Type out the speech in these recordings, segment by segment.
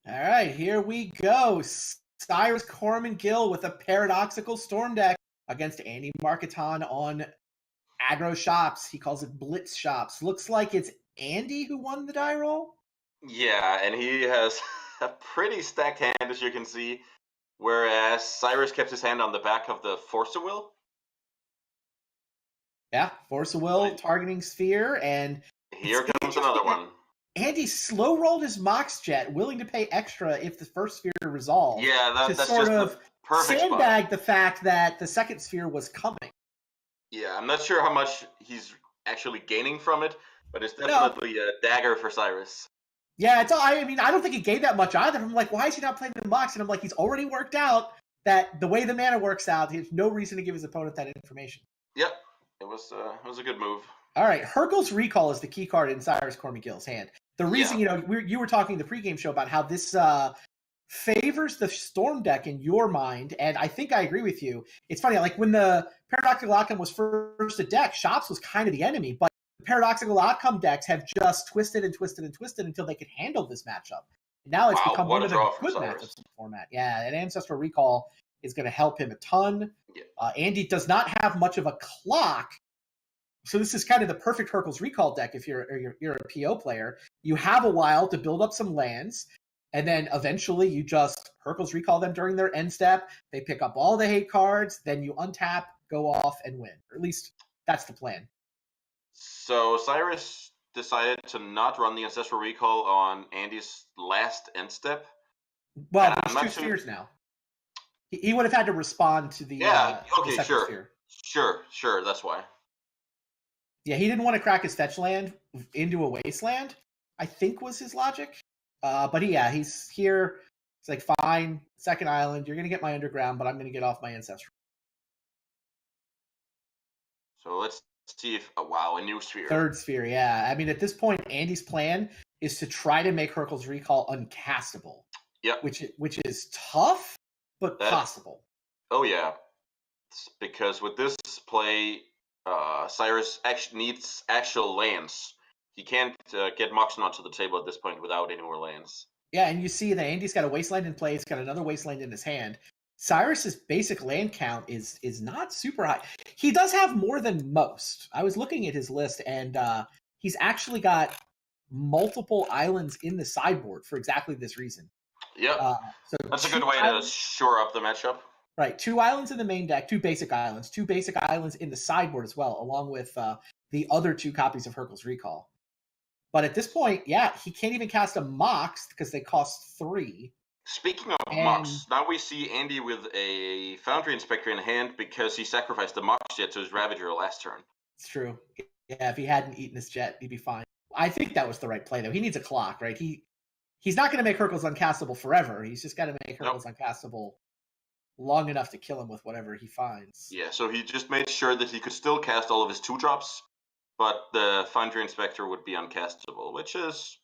All right, here we go. Cyrus Corman-Gill with a paradoxical storm deck against Andy Markiton on aggro shops. He calls it blitz shops. Looks like it's Andy who won the die roll. Yeah, and he has a pretty stacked hand, as you can see, whereas Cyrus kept his hand on the back of the Force of Will. Yeah, Force of Will, targeting Sphere, and here comes another one. Andy slow rolled his Mox Jet, willing to pay extra if the first Sphere resolved. Yeah, that's sort just of the perfect sandbag spot. the fact that the second Sphere was coming. Yeah, I'm not sure how much he's actually gaining from it, but it's definitely a dagger for Cyrus. Yeah, it's all. I mean, I don't think he gained that much either. I'm like, why is he not playing the Mox? And I'm like, he's already worked out that the way the mana works out, he has no reason to give his opponent that information. Yep, it was a good move. All right, Hurkyl's Recall is the key card in Cyrus Corman-Gill's hand. The reason, you were talking in the pregame show about how this favors the Storm deck in your mind, and I think I agree with you. It's funny, like when the Paradoxical Outcome was first a deck, Shops was kind of the enemy, but the Paradoxical Outcome decks have just twisted and twisted and twisted until they could handle this matchup. Now it's become one of the good matchups in the format. Yeah, and Ancestral Recall is going to help him a ton. Yeah. Andy does not have much of a clock, so this is kind of the perfect Hurkyl's Recall deck if you're a PO player. You have a while to build up some lands, and then eventually you just Hurkyl's Recall them during their end step. They pick up all the hate cards, then you untap, go off, and win. Or at least that's the plan. So Cyrus decided to not run the Ancestral Recall on Andy's last end step. Well, there's two spheres now. He would have had to respond to the okay, the sure. Sphere. Sure, that's why. Yeah, he didn't want to crack his fetch land into a wasteland, I think was his logic. But he's here. It's like, fine, second island, you're going to get my underground, but I'm going to get off my ancestral. So let's see if, wow, a new sphere. Third sphere, yeah. I mean, at this point, Andy's plan is to try to make Hurkyl's Recall uncastable. Yeah. Which is tough, but possible. Oh, yeah. Because with this play, Cyrus needs actual lands. He can't get Moxon onto the table at this point without any more lands. Yeah, and you see that Andy's got a wasteland in play. He's got another wasteland in his hand. Cyrus's basic land count is not super high. He does have more than most. I was looking at his list, and he's actually got multiple islands in the sideboard for exactly this reason. Yeah, so that's a good way to shore up the matchup. Right, 2 islands in the main deck, 2 basic islands in the sideboard as well, along with the other 2 copies of Hurkyl's Recall. But at this point, yeah, he can't even cast a Mox because they cost 3. Speaking of Mox, now we see Andy with a Foundry Inspector in hand because he sacrificed the Mox Jet to his Ravager last turn. It's true. Yeah, if he hadn't eaten his Jet, he'd be fine. I think that was the right play, though. He needs a clock, right? He's not going to make Hurkyl's uncastable forever. He's just got to make Hurkyl's uncastable long enough to kill him with whatever he finds. Yeah, so he just made sure that he could still cast all of his 2-drops, but the Foundry Inspector would be uncastable, which is...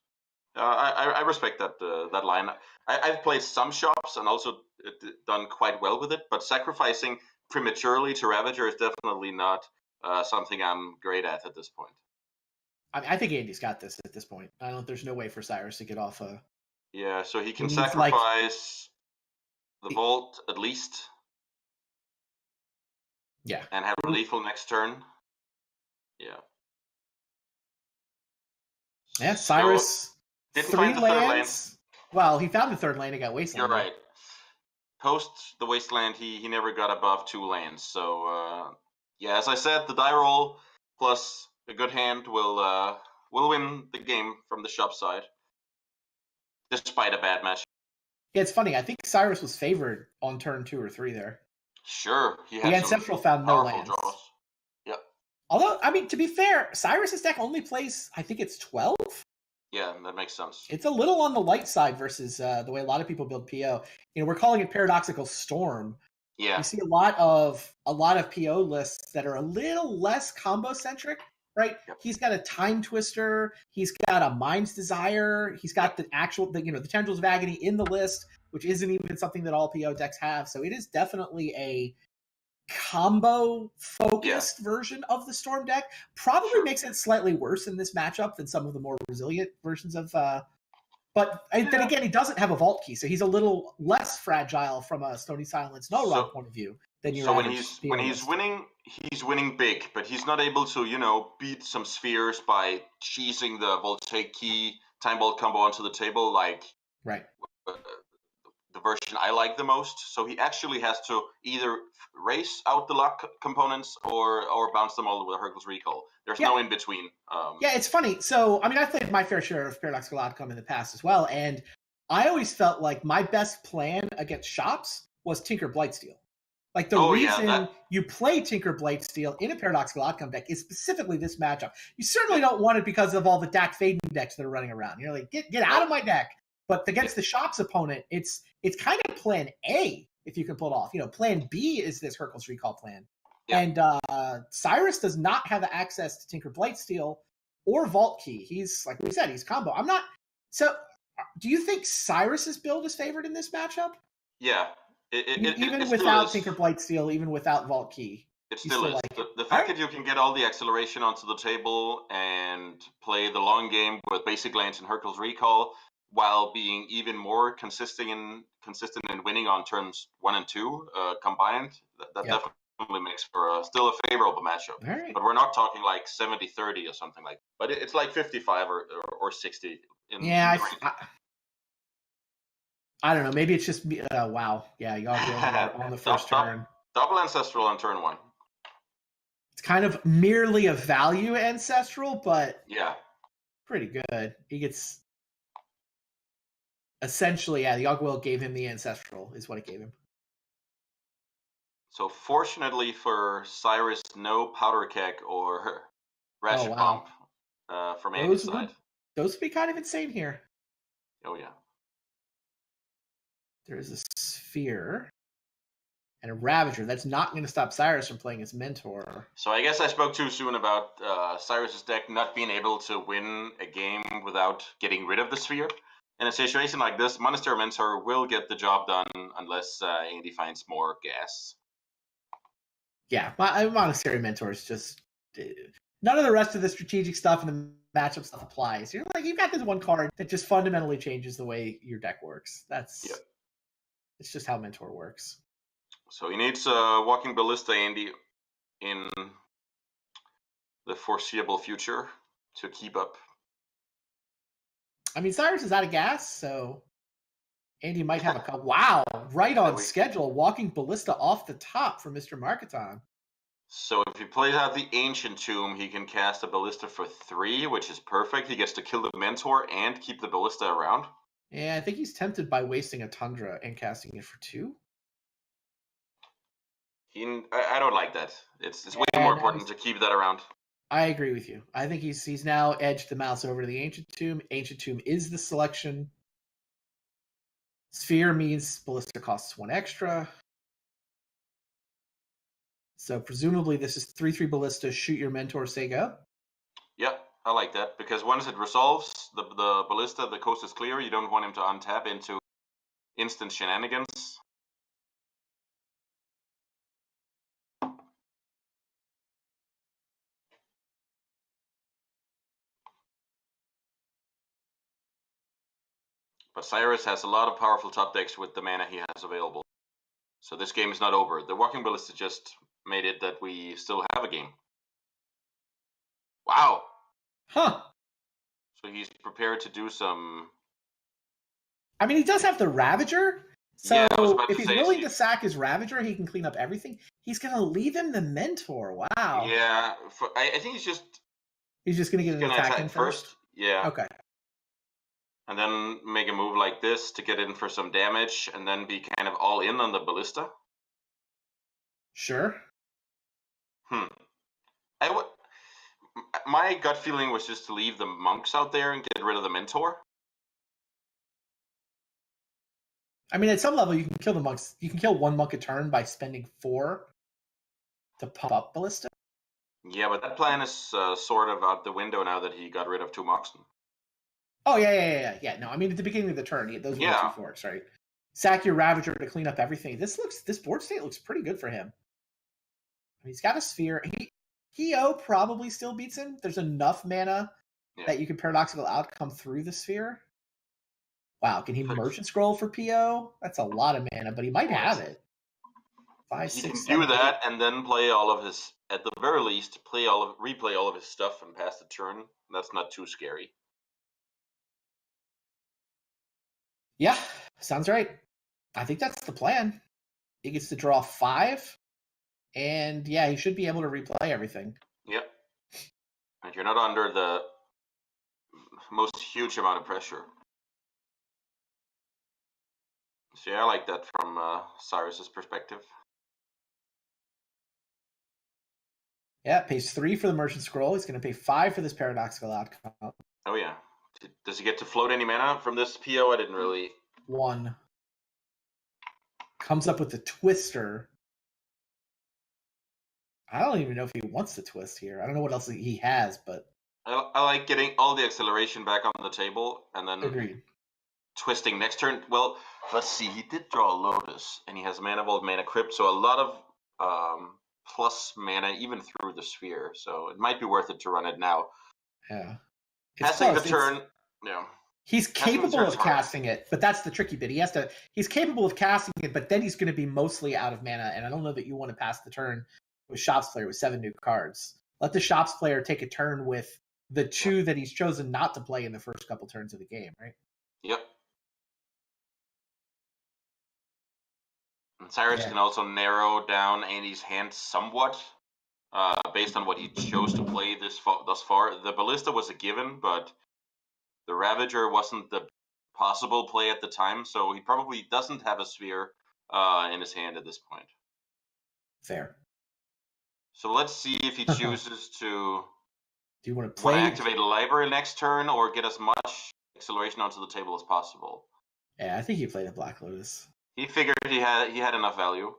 I respect that line. I've played some shops and also done quite well with it, but sacrificing prematurely to Ravager is definitely not something I'm great at this point. I think Andy's got this at this point. There's no way for Cyrus to get off a... Yeah, so he can sacrifice the Vault at least. Yeah. And have Lethal next turn. Yeah. Yeah, Cyrus... Didn't 3 lands. Well, he found the 3rd land and got Wasteland. You're right. Post the Wasteland, he never got above 2 lands. So, yeah, as I said, the die roll plus a good hand will win the game from the shop side, despite a bad match. Yeah, it's funny. I think Cyrus was favored on turn 2 or 3 there. Sure. The Ancestral found no lands. Draws. Yep. Although, I mean, to be fair, Cyrus's deck only plays, I think it's 12? Yeah, that makes sense. It's a little on the light side versus the way a lot of people build PO. We're calling it Paradoxical Storm. Yeah. You see a lot of PO lists that are a little less combo centric, right? Yep. He's got a Time Twister. He's got a Mind's Desire. He's got the Tendrils of Agony in the list, which isn't even something that all PO decks have. So it is definitely a combo focused version of the Storm deck. Probably makes it slightly worse in this matchup than some of the more resilient versions of but But then again, he doesn't have a vault key, so he's a little less fragile from a Stony Silence no run point of view than your average when he's winning, he's winning big, but he's not able to beat some spheres by cheesing the voltaic key time bolt combo onto the table like right. The version I like the most. So he actually has to either race out the luck components or bounce them all with a Hercules Recall. There's no in between. Yeah, it's funny. So, I mean, I've played my fair share of Paradoxical Outcome in the past as well, and I always felt like my best plan against shops was Tinker Blightsteel. Like the reason you play Tinker Blightsteel in a Paradoxical Outcome deck is specifically this matchup. You certainly don't want it because of all the Dak Faden decks that are running around. You're like, get out of my deck. But against the shop's opponent, it's kind of plan A if you can pull it off. Plan B is this Hercules Recall plan. Yeah. And Cyrus does not have access to Tinker Blightsteel or Vault Key. He's, like we said, he's combo. So do you think Cyrus's build is favored in this matchup? Yeah. Even without Tinker Blightsteel, even without Vault Key. It still is. The fact that you can get all the acceleration onto the table and play the long game with basic lanes and Hercules Recall while being even more consistent in winning on turns 1 and 2 combined, that definitely makes for still a favorable matchup. Right. But we're not talking like 70-30 or something like that. But it's like 55 or 60. I don't know. Maybe it's just wow. Yeah, y'all go on the first turn. Double Ancestral on turn 1. It's kind of merely a value Ancestral, but pretty good. He gets essentially, the Yogg-Will gave him the Ancestral, is what it gave him. So fortunately for Cyrus, no Powder Keg or Ration Bomb from Andy's side. Those would be kind of insane here. Oh, yeah. There is a Sphere and a Ravager. That's not going to stop Cyrus from playing his Mentor. So I guess I spoke too soon about Cyrus's deck not being able to win a game without getting rid of the Sphere. In a situation like this, Monastery Mentor will get the job done unless Andy finds more gas. Yeah, Monastery Mentor is just... None of the rest of the strategic stuff and the matchup stuff applies. You're like, you've got this one card that just fundamentally changes the way your deck works. It's just how Mentor works. So he needs Walking Ballista Andy in the foreseeable future to keep up. I mean, Cyrus is out of gas, so Andy might have a couple. Wow, right on schedule. Walking Ballista off the top for Mr. Markiton. So if he plays out the Ancient Tomb, he can cast a Ballista for 3, which is perfect. He gets to kill the Mentor and keep the Ballista around. Yeah, I think he's tempted by wasting a Tundra and casting it for 2. I don't like that. It's way more important to keep that around. I agree with you. I think he's now edged the mouse over to the Ancient Tomb. Ancient Tomb is the selection. Sphere means Ballista costs 1 extra. So presumably this is 3/3 Ballista, shoot your Mentor, say go. Yep, I like that, because once it resolves, the Ballista, the coast is clear. You don't want him to untap into instant shenanigans. But Cyrus has a lot of powerful top decks with the mana he has available. So this game is not over. The Walking Ballista just made it that we still have a game. Wow. Huh. So he's prepared to do some... I mean, he does have the Ravager. So if he's willing to sack his Ravager, he can clean up everything. He's going to leave him the Mentor. Wow. Yeah. I think he's just... He's just going to get an attack in first? Yeah. Okay. And then make a move like this to get in for some damage, and then be kind of all in on the Ballista. Sure. My gut feeling was just to leave the monks out there and get rid of the Mentor. I mean, at some level, you can kill the monks. You can kill 1 monk a turn by spending 4 to pump up Ballista. Yeah, but that plan is sort of out the window now that he got rid of 2 Moxen. Oh, yeah. No, I mean, at the beginning of the turn, those were the 2 forks, right? Sack your Ravager to clean up everything. This board state looks pretty good for him. I mean, he's got a Sphere. Heo probably still beats him. There's enough mana that you can Paradoxical Outcome through the Sphere. Wow, can he Merchant Scroll for PO? That's a lot of mana, but he might have it. 5, He 6, can 7, do that 8. and then play all of his, at the very least, replay all of his stuff and pass the turn. That's not too scary. Yeah, sounds right. I think that's the plan. He gets to draw 5, and yeah, he should be able to replay everything. Yep. And you're not under the most huge amount of pressure. So yeah, I like that from Cyrus's perspective. Yeah, pays 3 for the Merchant Scroll. He's going to pay 5 for this Paradoxical Outcome. Oh yeah. Does he get to float any mana from this PO? I didn't really. 1. Comes up with the Twister. I don't even know if he wants to twist here. I don't know what else he has, but I like getting all the acceleration back on the table and then agreed. Twisting next turn. Well, let's see. He did draw a Lotus, and he has Mana Vault, Mana Crypt, so a lot of plus mana even through the Sphere. So it might be worth it to run it now. Yeah, Passing the turn. Yeah. He's capable of casting it, but that's the tricky bit. He's capable of casting it, but then he's going to be mostly out of mana, and I don't know that you want to pass the turn with Shops player with 7 new cards. Let the Shops player take a turn with the 2 that he's chosen not to play in the first couple turns of the game, right? Yep. And Cyrus can also narrow down Andy's hand somewhat, based on what he chose to play thus far. The Ballista was a given, but the Ravager wasn't the possible play at the time, so he probably doesn't have a Sphere in his hand at this point. Fair. So let's see if he chooses to. Do you want to activate a library next turn or get as much acceleration onto the table as possible? Yeah, I think he played a Black Lotus. He figured he had enough value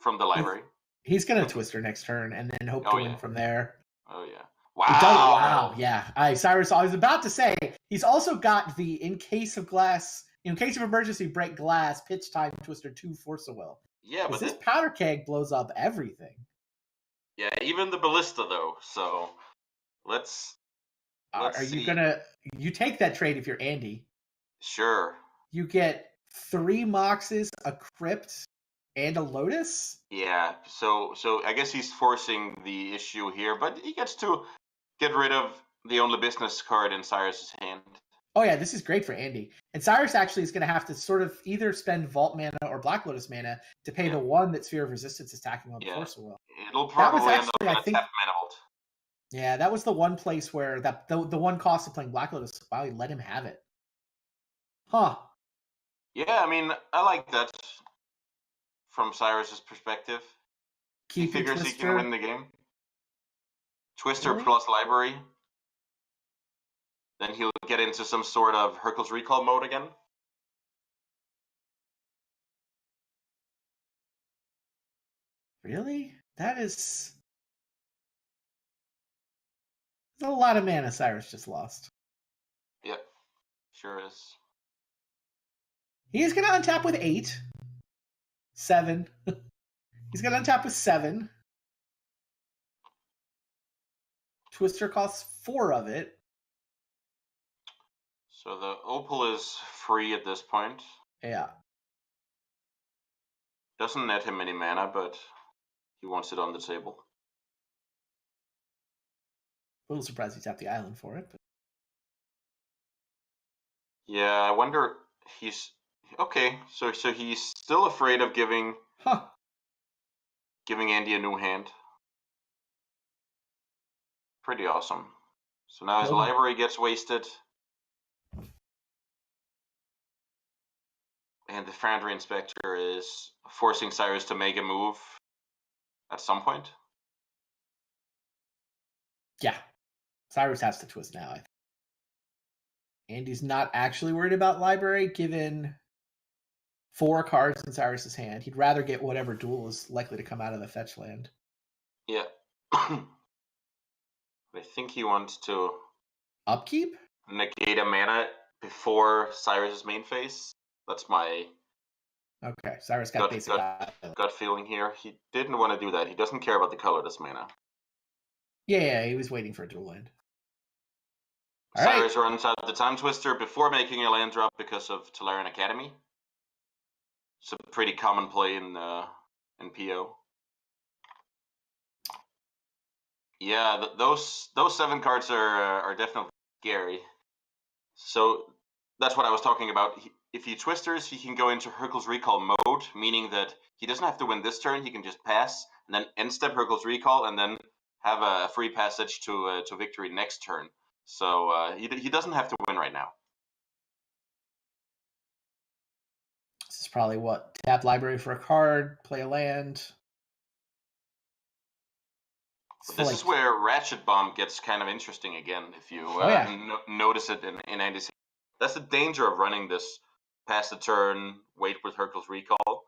from the library. He's gonna Twister next turn and then hope to win from there. Oh yeah! Wow! Yeah, Cyrus. I was about to say he's also got the in case of emergency break glass pitch time Twister 2 Force of Will. Yeah, but this powder keg blows up everything. Yeah, even the Ballista though. So let's are see. You take that trade if you're Andy? Sure. You get 3 Moxes, a Crypt, and a Lotus? Yeah, so I guess he's forcing the issue here, but he gets to get rid of the only business card in Cyrus's hand. Oh yeah, this is great for Andy. And Cyrus actually is going to have to sort of either spend Vault mana or Black Lotus mana to pay the 1 that Sphere of Resistance is tacking on the Force of Will. It'll probably end up in a tap mana vault. Yeah, that was the one place where the one cost of playing Black Lotus, wow, he let him have it. Huh. Yeah, I mean, I like that from Cyrus's perspective. He figures he can win the game. Twister plus library. Then he'll get into some sort of Hercules Recall mode again. Really? That's a lot of mana Cyrus just lost. Yep, sure is. He's going to untap with 8. 7. He's going to untap with 7. Twister costs 4 of it. So the Opal is free at this point. Yeah. Doesn't net him any mana, but he wants it on the table. A little surprised he tapped the island for it. But... Yeah, I wonder. He's okay. So he's still afraid of giving Andy a new hand. Pretty awesome. So now his library gets wasted. And the Foundry Inspector is forcing Cyrus to make a move at some point. Yeah. Cyrus has to twist now, I think. Andy's not actually worried about library, given 4 cards in Cyrus's hand. He'd rather get whatever duel is likely to come out of the fetch land. Yeah. I think he wants to upkeep? Negate a mana before Cyrus's main phase. That's my Cyrus got basic gut feeling here. He didn't want to do that. He doesn't care about the colorless mana. Yeah, he was waiting for a dual land. All right. Cyrus runs out the Time Twister before making a land drop because of Tolarian Academy. It's a pretty common play in PO. Yeah, those 7 cards are definitely scary. So that's what I was talking about. If he twisters, he can go into Hercule's Recall mode, meaning that he doesn't have to win this turn. He can just pass and then end step Hercule's Recall and then have a free passage to victory next turn. So he doesn't have to win right now. This is probably what? Tap library for a card, play a land. This is where Ratchet Bomb gets kind of interesting again, if you notice it in Andy's. That's the danger of running this pass the turn, wait with Hercule's Recall.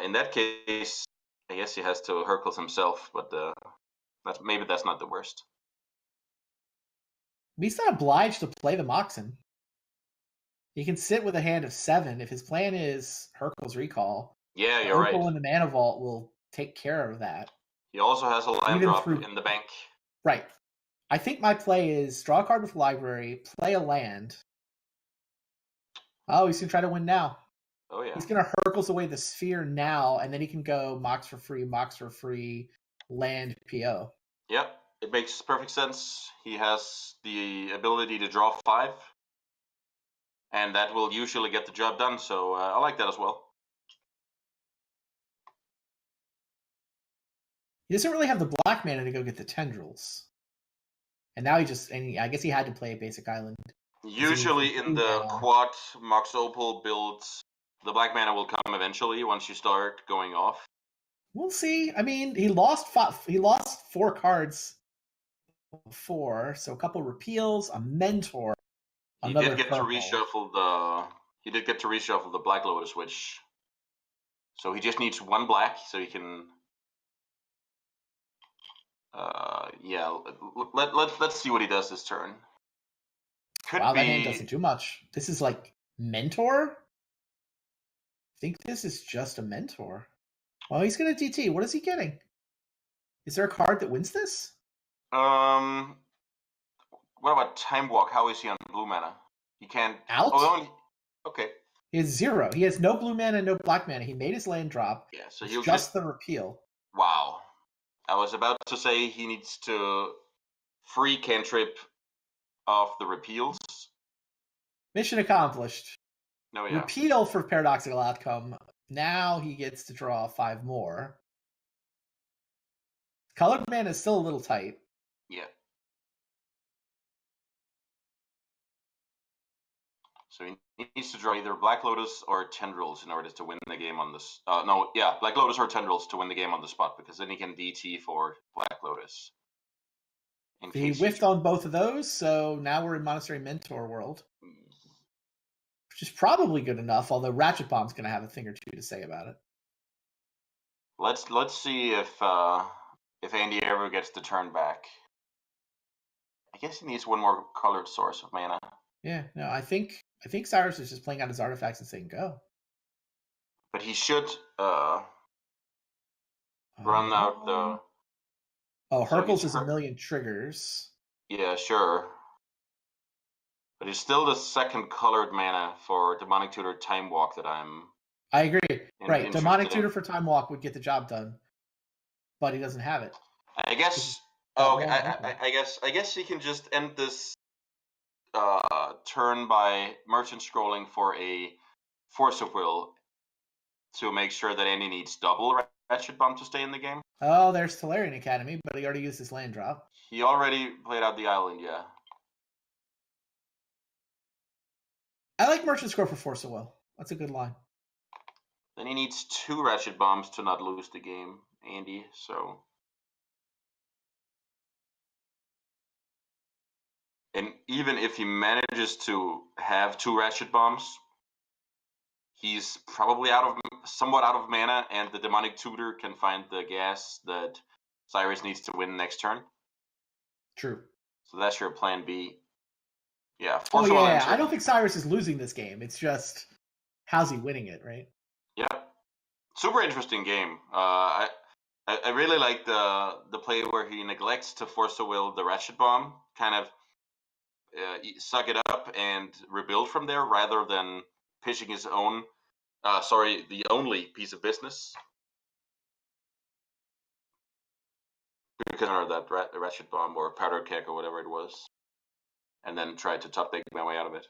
In that case, I guess he has to Hercules himself, but maybe that's not the worst. He's not obliged to play the Moxen. He can sit with a hand of 7 if his plan is Hercule's Recall. Yeah, you're right. Opal in the Mana Vault will take care of that. He also has a land drop in the bank. Right. I think my play is draw a card with library, play a land. Oh, he's going to try to win now. Oh, yeah. He's going to Hercules away the sphere now, and then he can go Mox for free, land PO. Yep, it makes perfect sense. He has the ability to draw 5, and that will usually get the job done, so I like that as well. He doesn't really have the black mana to go get the tendrils. And now I guess he had to play a basic island. Usually in the quad Mox Opal builds, the black mana will come eventually once you start going off. We'll see. I mean, he lost 4 cards before, so a couple repeals, a mentor. He did get to reshuffle the Black Lotus, so he just needs 1 black, so he can. Let's see what he does this turn. That hand doesn't do much. This is like mentor. I think this is just a mentor. Well, he's gonna DT. What is he getting? Is there a card that wins this? What about Time Walk? How is he on blue mana? He can't. Out? Okay. He has 0. He has no blue mana, no black mana. He made his land drop. Yeah, so he'll just the repeal. Wow. I was about to say he needs to free cantrip off the repeals. Mission accomplished. No, yeah. Repeal for paradoxical outcome. Now he gets to draw 5 more. Colored mana is still a little tight. Yeah. So he needs to draw either Black Lotus or Tendrils in order to win the game on this. Black Lotus or Tendrils to win the game on the spot, because then he can DT for Black Lotus. He whiffed on both of those, so now we're in Monastery Mentor world. Which is probably good enough, although Ratchet Bomb's going to have a thing or two to say about it. Let's see if Andy ever gets the turn back. I guess he needs 1 more colored source of mana. Yeah, no, I think Cyrus is just playing out his artifacts and saying go. But he should run out the. Oh, Hercules is a million triggers. Yeah, sure. But it's still the 2nd colored mana for Demonic Tutor Time Walk that I agree. Right, Demonic Tutor for Time Walk would get the job done, but he doesn't have it. I guess. I guess he can just end this turn by merchant scrolling for a Force of Will to make sure that Andy needs double Ratchet Bomb to stay in the game. Oh, there's Tolarian Academy, but he already used his land drop. He already played out the island, yeah. I like Merchant Scroll for Force of Will. That's a good line. Then he needs 2 Ratchet Bombs to not lose the game, Andy, so. And even if he manages to have 2 Ratchet Bombs, he's probably somewhat out of mana, and the Demonic Tutor can find the gas that Cyrus needs to win next turn. True. So that's your plan B. Yeah. I don't think Cyrus is losing this game. It's just, how's he winning it, right? Yeah. Super interesting game. I really like the play where he neglects to Force the Will the Ratchet Bomb, kind of suck it up and rebuild from there rather than pitching his own, the only piece of business. Because of that ratchet bomb or powder keg or whatever it was, and then try to top deck my way out of it.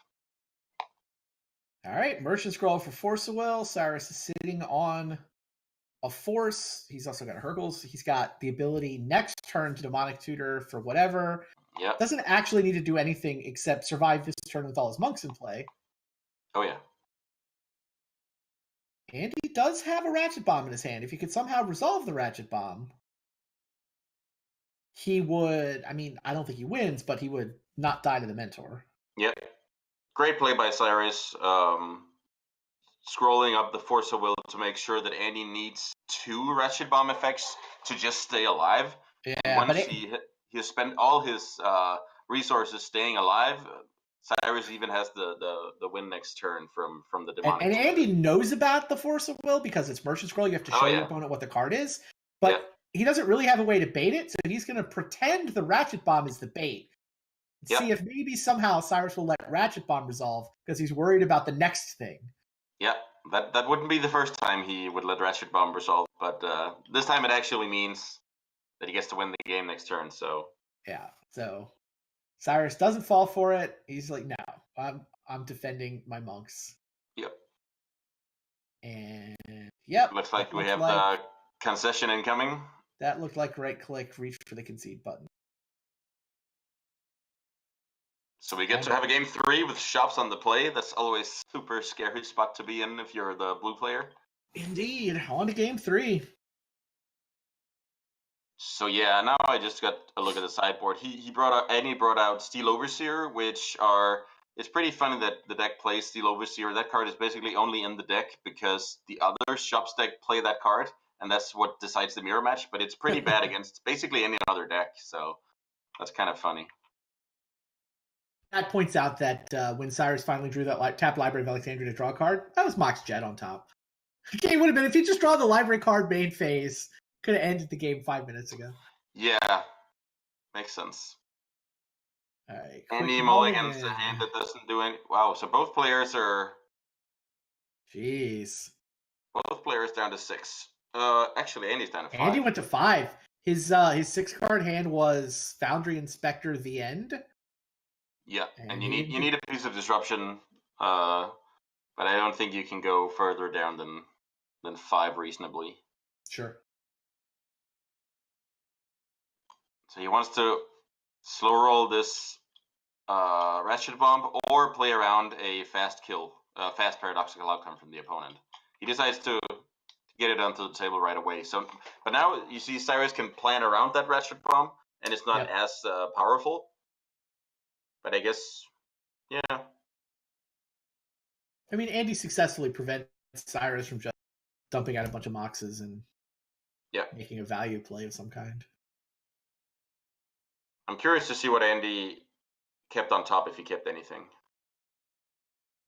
All right, Merchant Scroll for Force of Will. Cyrus is sitting on a Force. He's also got Hercules. He's got the ability next turn to Demonic Tutor for whatever. Yeah. Doesn't actually need to do anything except survive this turn with all his monks in play. Oh, yeah. And he does have a Ratchet Bomb in his hand. If he could somehow resolve the Ratchet Bomb, he would, I mean, I don't think he wins, but he would not die to the Mentor. Yep. Great play by Cyrus. Scrolling up the Force of Will to make sure that Andy needs 2 Ratchet Bomb effects to just stay alive. Yeah, Once he has spent all his resources staying alive, Cyrus even has the win next turn from the Demonic. And Andy knows about the Force of Will because it's Merchant Scroll. You have to show your opponent what the card is. But he doesn't really have a way to bait it, so he's going to pretend the Ratchet Bomb is the bait. See if maybe somehow Cyrus will let Ratchet Bomb resolve because he's worried about the next thing. Yeah, that wouldn't be the first time he would let Ratchet Bomb resolve, but this time it actually means that he gets to win the game next turn. So yeah, so Cyrus doesn't fall for it. He's like, no, I'm defending my monks. Yep. And looks like we have the concession incoming. That looked like right click, reach for the concede button. So we get to have a game 3 with shops on the play. That's always a super scary spot to be in if you're the blue player. Indeed. On to game 3. So yeah, now I just got a look at the sideboard. He brought out Steel Overseer, which it's pretty funny that the deck plays Steel Overseer. That card is basically only in the deck because the other shops deck play that card, and that's what decides the mirror match. But it's pretty bad against basically any other deck, so that's kind of funny. That points out that when Cyrus finally drew that tap Library of Alexandria to draw a card, that was Mox Jet on top. The game would have been, if he just draw the library card main phase, could have ended the game 5 minutes ago. Yeah, makes sense. All right. Andy mulligans a hand that doesn't do any. Wow, so both players are. Jeez. Both players down to 6. Actually, Andy's down to 5. Andy went to 5. His 6-card hand was Foundry Inspector the End. Yeah, and you need a piece of disruption, but I don't think you can go further down than 5 reasonably. Sure. So he wants to slow roll this Ratchet Bomb or play around a fast paradoxical outcome from the opponent. He decides to get it onto the table right away. So, but now you see Cyrus can plan around that Ratchet Bomb, and it's not as powerful. But I guess, yeah. I mean, Andy successfully prevents Cyrus from just dumping out a bunch of Moxes and making a value play of some kind. I'm curious to see what Andy kept on top, if he kept anything.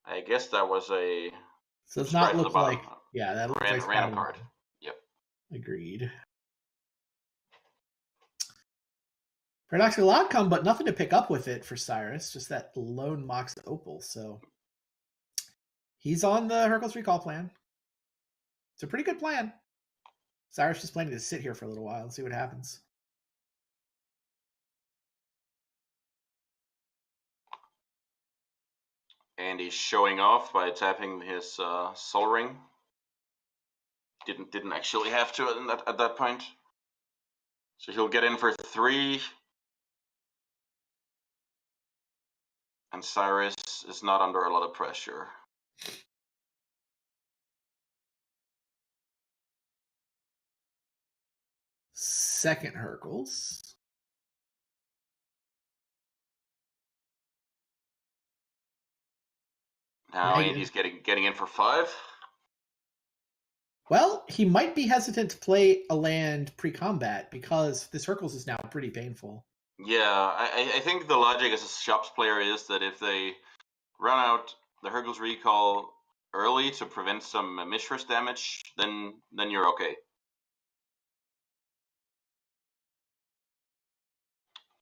I guess that was a. So it's not look like. Yeah, that looks like random card. Yep. Agreed. Paradoxical outcome, but nothing to pick up with it for Cyrus. Just that lone Mox Opal. So he's on the Hercules Recall plan. It's a pretty good plan. Cyrus just planning to sit here for a little while and see what happens. And he's showing off by tapping his Soul Ring. Didn't actually have to at that point. So he'll get in for 3. And Cyrus is not under a lot of pressure. Second Hercules. Now Andy's getting in for 5. Well, he might be hesitant to play a land pre-combat because this Hercules is now pretty painful. Yeah, I think the logic as a shops player is that if they run out the Hercules Recall early to prevent some Mishra's damage, then you're okay.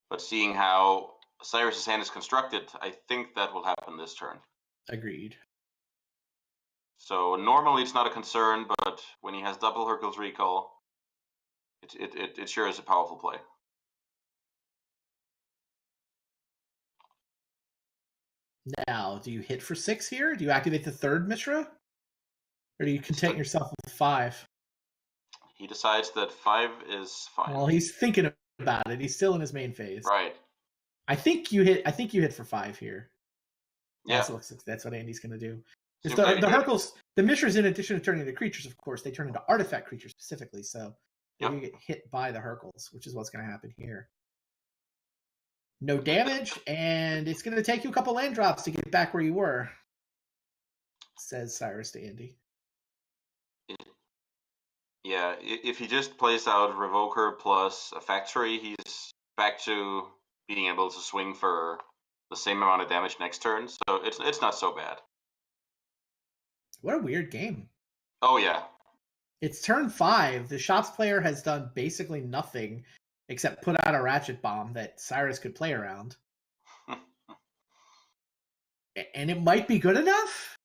But seeing how Cyrus's hand is constructed, I think that will happen this turn. Agreed. So normally it's not a concern, but when he has double Hercules Recall, it sure is a powerful play. Now, do you hit for 6 here? Do you activate the third Mishra? Or do you content yourself with 5? He decides that 5 is fine. Well, he's thinking about it. He's still in his main phase. Right. I think you hit for 5 here. Yeah. So that's what Andy's going to do. The Hercules, the Mishras, in addition to turning into creatures, of course, they turn into artifact creatures specifically. So you get hit by the Hercules, which is what's going to happen here. No damage, and it's going to take you a couple land drops to get back where you were, says Cyrus to Andy. Yeah, if he just plays out Revoker plus a Factory, he's back to being able to swing for the same amount of damage next turn. So it's not so bad. What a weird game. Oh, yeah. It's turn 5. The Shops player has done basically nothing except put out a Ratchet Bomb that Cyrus could play around. And it might be good enough?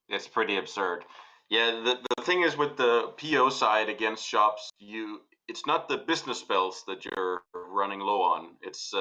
It's pretty absurd. Yeah, the thing is with the PO side against Shops, it's not the business spells that you're running low on. It's